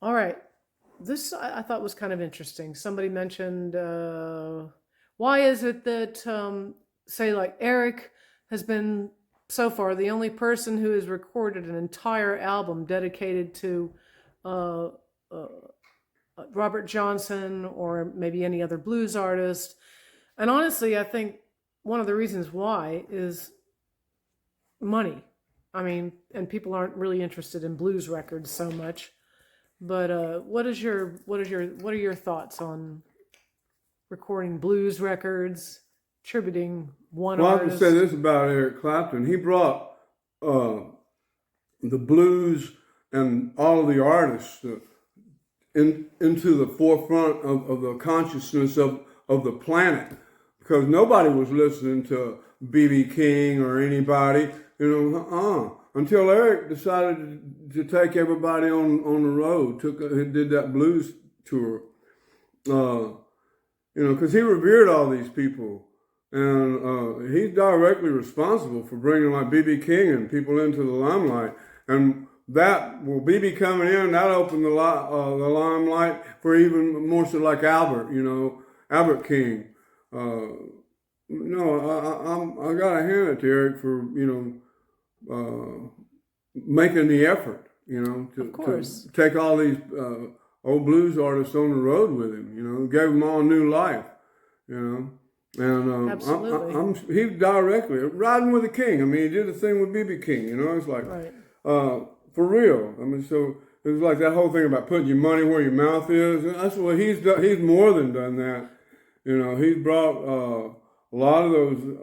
All right. This I thought was kind of interesting. Somebody mentioned why is it that, say, like Eric has been so far the only person who has recorded an entire album dedicated to uh, uh, Robert Johnson or maybe any other blues artist. And honestly, I think one of the reasons why is money. I mean, and people aren't really interested in blues records so much. But what are your thoughts on recording blues records, attributing one Well, I can say artist? this about Eric Clapton. He brought uh, the blues and all of the artists into the forefront of the consciousness of the planet, because nobody was listening to B.B. King or anybody, until Eric decided to take everybody on the road, did that blues tour, because he revered all these people. And he's directly responsible for bringing like B.B. King and people into the limelight. And B.B. coming in, that opened the limelight for even more so like Albert, Albert King. I got to hand it to Eric for, making the effort, Of to course, take all these old blues artists on the road with him, gave them all new life, you know. And absolutely, he directly riding with the king. I mean, he did the thing with BB King. It's like right. for real. I mean, so it was like that whole thing about putting your money where your mouth is. And that's what he's done. He's more than done that. He's brought a lot of those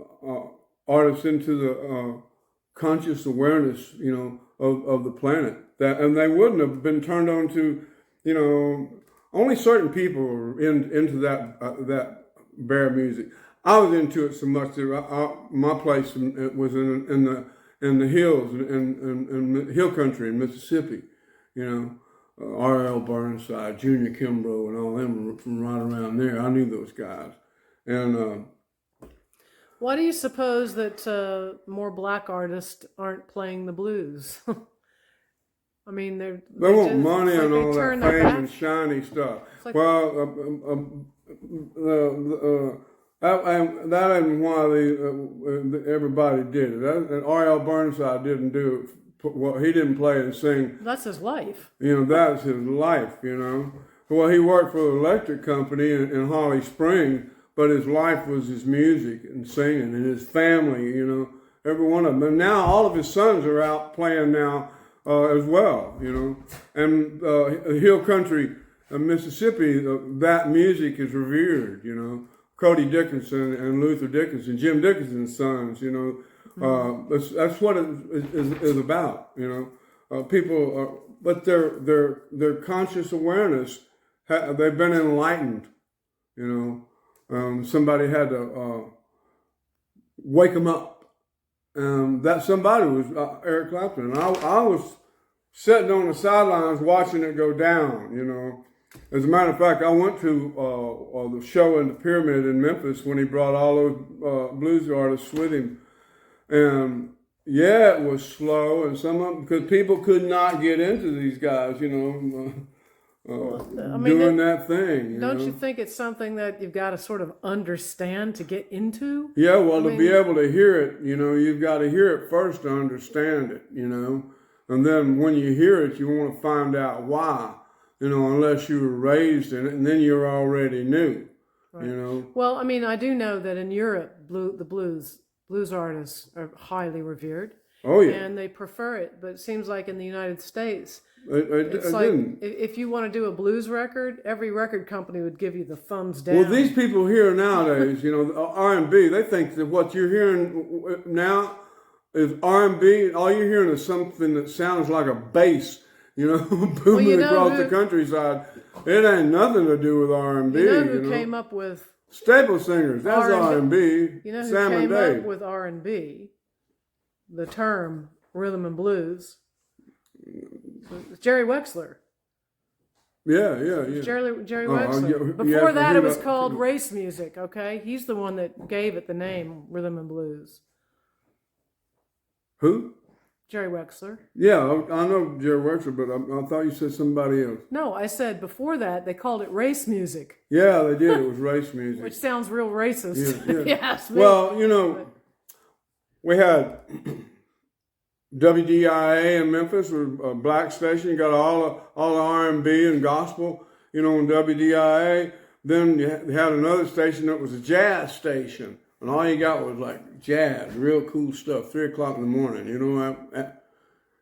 artists into the conscious awareness, of the planet. And they wouldn't have been turned on to, only certain people are into that bare music. I was into it so much that my place was in the hills in hill country in Mississippi. R.L. Burnside, Junior Kimbrough, and all them were from right around there. I knew those guys, and Why do you suppose that more black artists aren't playing the blues? I mean, they they want just money it's like and they all that turn their fame back. and shiny stuff. It's like Well, that isn't why everybody did it. And R.L. Burnside didn't do it. Well, he didn't play and sing. that's his life. That's his life. Well, he worked for the electric company in Holly Springs, but his life was his music and singing and his family. Every one of them. And now all of his sons are out playing now as well. And hill country, Mississippi, that music is revered. Cody Dickinson and Luther Dickinson, Jim Dickinson's sons. That's what it is about. People, but their conscious awareness, they've been enlightened. Somebody had to wake them up. That somebody was Eric Clapton. And I was sitting on the sidelines watching it go down. As a matter of fact, I went to the show in the Pyramid in Memphis when he brought all those blues artists with him. And yeah, it was slow, and some of them, because people could not get into these guys, Well, I mean, doing that thing. don't you think it's something that you've got to sort of understand to get into? Yeah, well, I to be mean, able to hear it, you've got to hear it first to understand it, and then when you hear it, you want to find out why, unless you were raised in it, and then you're already new, right. Well, I mean, I do know that in Europe, the blues artists are highly revered, Oh yeah, and they prefer it. But it seems like in the United States, I it's like didn't. if you want to do a blues record, every record company would give you the thumbs Well, down. these people here nowadays, R&B, they think that what you're hearing now is R&B. All you're hearing is something that sounds like a bass, Well, booming across the countryside. It ain't nothing to do with R&B. who came up with Staple singers, that's R&B? R&B. You know who Sam and came up Dave. with R&B? The term rhythm and blues. It's Jerry Wexler. Yeah. Jerry Oh, Wexler. yeah, Before that, it was called race music. Okay, he's the one that gave it the name rhythm and blues. Who? Jerry Wexler. Yeah, I know Jerry Wexler, but I thought you said somebody else. No, I said before that they called it race music, Yeah, they did. It was race music. which sounds real racist. Yeah, yeah. Yes. Well, you know, we had WDIA in Memphis, was a black station. You got all the R&B and gospel, you know, on WDIA. Then you had another station that was a jazz station, and all you got was like jazz, real cool stuff. 3 o'clock in the morning, you know.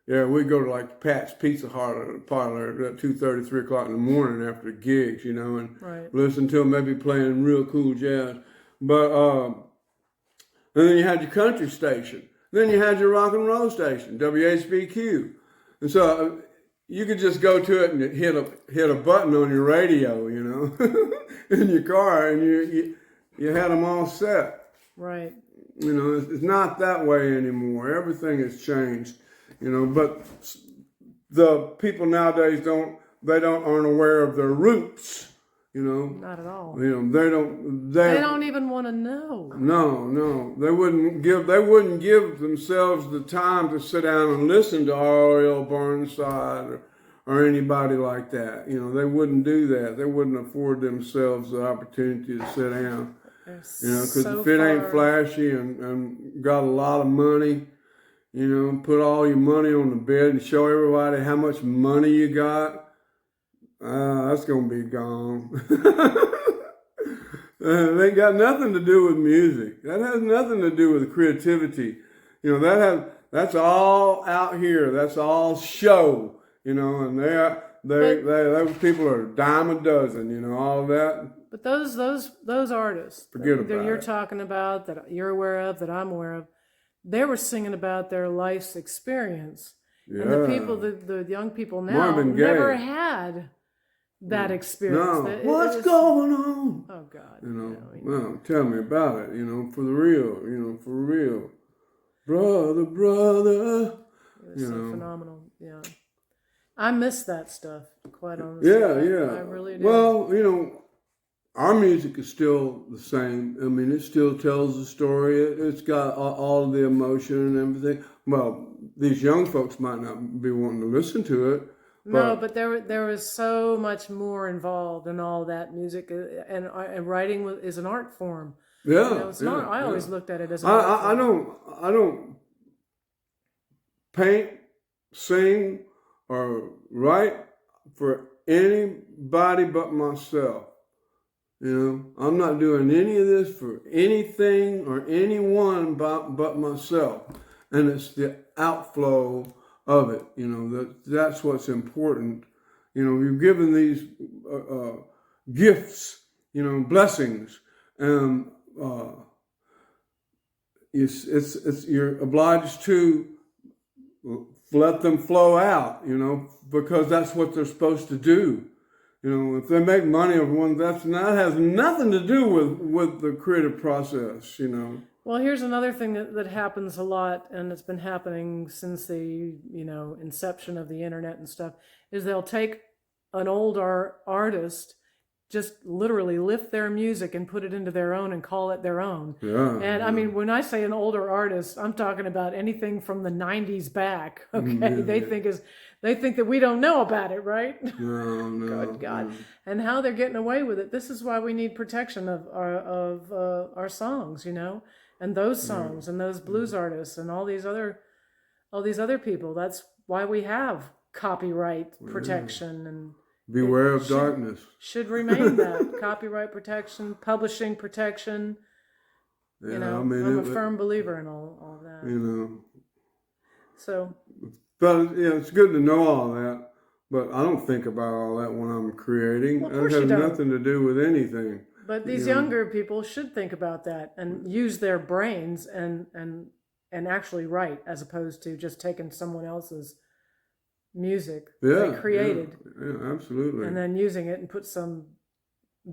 Yeah, we go to like Pat's Pizza Parlor at 2:30, 3 o'clock in the morning after gigs, you know, and listen to them maybe playing real cool jazz. But and then you had your country station. Then you had your rock and roll station, WHBQ. And so you could just go to it and hit a button on your radio, you know, in your car, and you had them all set. Right. You know, it's not that way anymore. Everything has changed, you know. But the people nowadays aren't aware of their roots. You know, not at all. You know, they don't even want to know. No, they wouldn't give themselves the time to sit down and listen to R.L. Burnside or anybody like that. You know, they wouldn't do that. They wouldn't afford themselves the opportunity to sit down. You know, because if it ain't flashy and got a lot of money, you know, put all your money on the bed and show everybody how much money you got. That's going to be gone. It ain't got nothing to do with music. That has nothing to do with creativity. You know, that's all out here. That's all show, you know, and those people are a dime a dozen, you know, all of that. But those artists that you're talking about, that you're aware of, that I'm aware of, they were singing about their life's experience. Yeah. And the people, the young people now never had that experience. No. What's going on? Oh God. You know, well, tell me about it, you know, for the real, you know, for real. Brother. It was so phenomenal. Yeah. I miss that stuff, quite honestly. Yeah. I really do. Well, you know, our music is still the same. I mean, it still tells the story. It's got all of the emotion and everything. Well, these young folks might not be wanting to listen to it. No, but there was so much more involved in all that music, and writing is an art form. Yeah, you know, it's not. I always looked at it as an art form. I don't paint, sing, or write for anybody but myself. You know, I'm not doing any of this for anything or anyone but myself, and it's the outflow of it. You know, that's what's important. You know, you're given these gifts, you know, blessings, and you're obliged to let them flow out. You know, because that's what they're supposed to do. You know, if they make money of one, that has nothing to do with the creative process. You know. Well, here's another thing that happens a lot, and it's been happening since the inception of the internet and stuff, is they'll take an older artist, just literally lift their music and put it into their own and call it their own. Yeah. And I mean, when I say an older artist, I'm talking about anything from the 90s back. Okay, yeah. They think that we don't know about it, right? No. Good God. No. And how they're getting away with it. This is why we need protection of our songs, you know. And those songs and those blues artists and all these other people. That's why we have copyright protection and beware of darkness. Should remain that copyright protection, publishing protection. Yeah, you know, I'm a firm believer in all that. You know. So. But yeah, it's good to know all that. But I don't think about all that when I'm creating. Well, it has nothing to do with anything. But these younger people should think about that and use their brains and actually write, as opposed to just taking someone else's music they created. Yeah, absolutely. And then using it and put some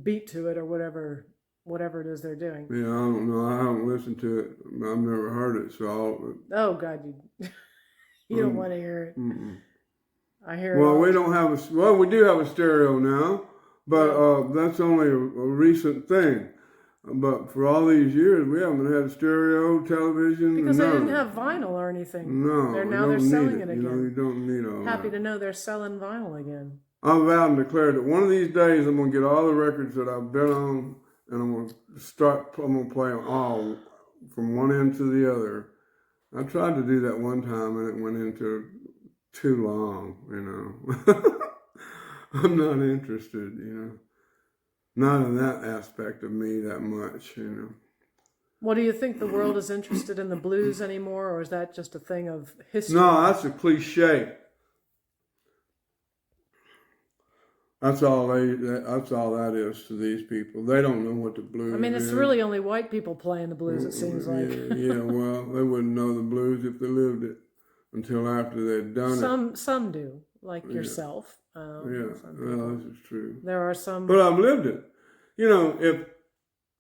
beat to it or whatever it is they're doing. Yeah, I don't know. I haven't listened to it. I've never heard it, so oh God, you don't want to hear it. I hear it. Well, we do have a stereo now. But that's only a recent thing. But for all these years, we haven't had stereo, television. Because they didn't none. have vinyl or anything. No, They're you now they're don't selling need it it. You know, again. you don't need all Happy that. to know they're selling vinyl again. I've vowed and declared that one of these days I'm gonna get all the records that I've been on, and I'm gonna play them all from one end to the other. I tried to do that one time, and it went into too long. You know, I'm not interested. You know, not in that aspect of me that much. You know. What do you think, the world is interested in the blues anymore, or is that just a thing of history? No, that's a cliche. That's all that is to these people. They don't know what the blues I mean, it's is. really only white people playing the blues, it seems like. Yeah, well, they wouldn't know the blues if they lived it until after they'd done it. Some do, like yourself. Yeah, well, this is true. There are some. But I've lived it. You know, if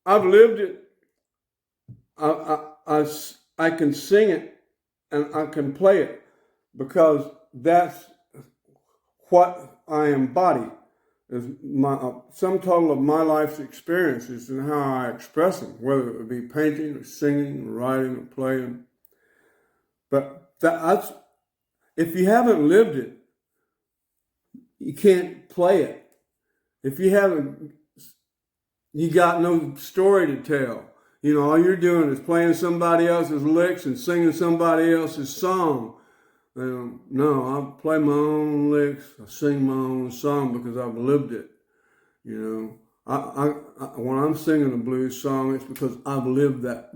I've lived it, I can sing it and I can play it because that's what I embody. Is my sum total of my life's experiences and how I express them, whether it would be painting or singing or writing or playing. But that's, if you haven't lived it, you can't play it. If you haven't, you got no story to tell. You know, all you're doing is playing somebody else's licks and singing somebody else's song. No, I play my own licks. I sing my own song because I've lived it. You know, when I'm singing a blues song, it's because I've lived that.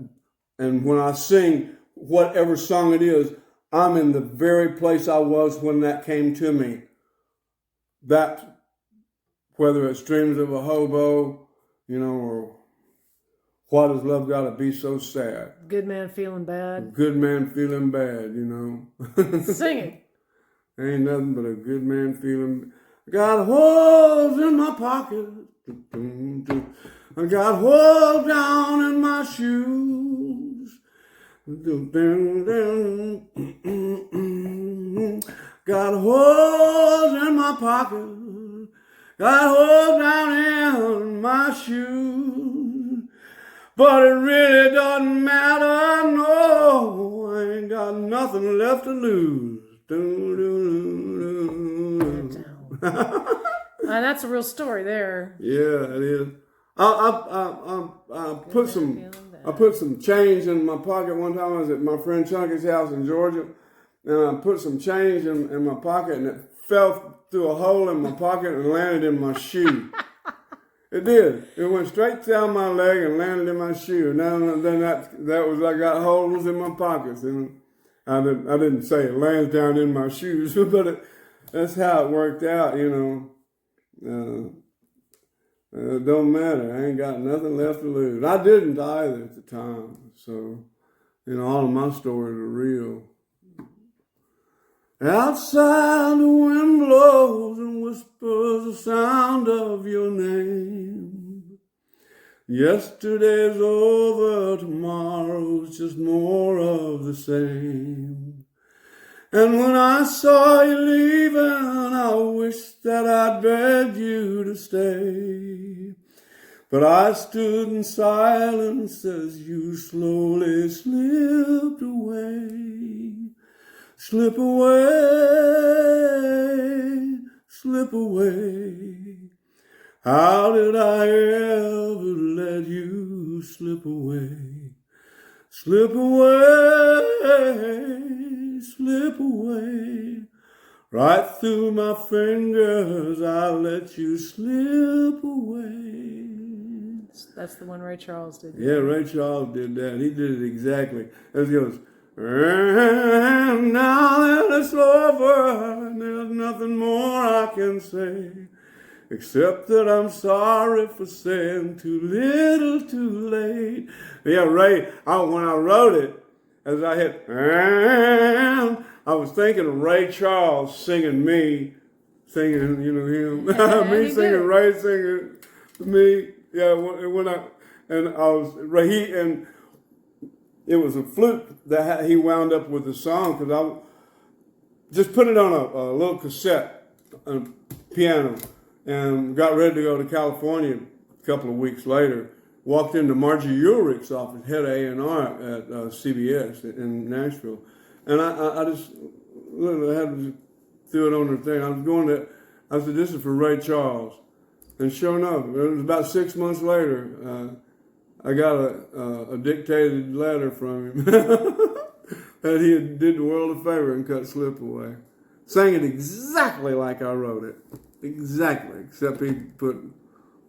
And when I sing whatever song it is, I'm in the very place I was when that came to me. That, whether it's Dreams of a Hobo, you know, or Why Does Love Gotta Be So Sad? Good Man Feeling Bad. Good man feeling bad, you know. Sing it. Ain't nothing but a good man feeling. I got holes in my pocket. I got holes down in my shoes. Got holes in my pocket. Got holes down in my shoes. But it really doesn't matter, no. I ain't got nothing left to lose. That's a real story there. Yeah, it is. I put some change in my pocket one time. I was at my friend Chunky's house in Georgia, and I put some change in my pocket, and it fell through a hole in my pocket and landed in my shoe. It did. It went straight down my leg and landed in my shoe. And then that was, I got holes in my pockets. And I didn't say it lands down in my shoes, but that's how it worked out, you know. It don't matter. I ain't got nothing left to lose. I didn't either at the time. So, you know, all of my stories are real. Outside the wind blows and whispers the sound of your name. Yesterday's over, tomorrow's just more of the same. And when I saw you leaving, I wished that I'd begged you to stay. But I stood in silence as you slowly slipped away. Slip away, slip away. How did I ever let you slip away? Slip away, slip away. Right through my fingers, I let you slip away. That's the one Ray Charles did. Yeah, Ray Charles did that. He did it exactly. As he goes, and now that it's over, there's nothing more I can say, except that I'm sorry for saying too little too late. Yeah, Ray, when I wrote it, as I hit, and I was thinking of Ray Charles singing me, singing, you know, him. Me singing, Ray singing me. Yeah, and it was a fluke that he wound up with the song, because I just put it on a little cassette, a piano, and got ready to go to California a couple of weeks later. walked into Margie Ulrich's office, head of A&R at CBS in Nashville, and I just literally had to threw it on her thing. I said, this is for Ray Charles. And sure enough, it was about 6 months later, I got a dictated letter from him that he did the world a favor and cut Slip Away. Sang it exactly like I wrote it. Exactly. Except he put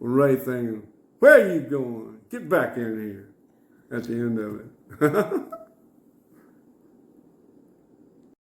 Ray thinking, where are you going? Get back in here at the end of it.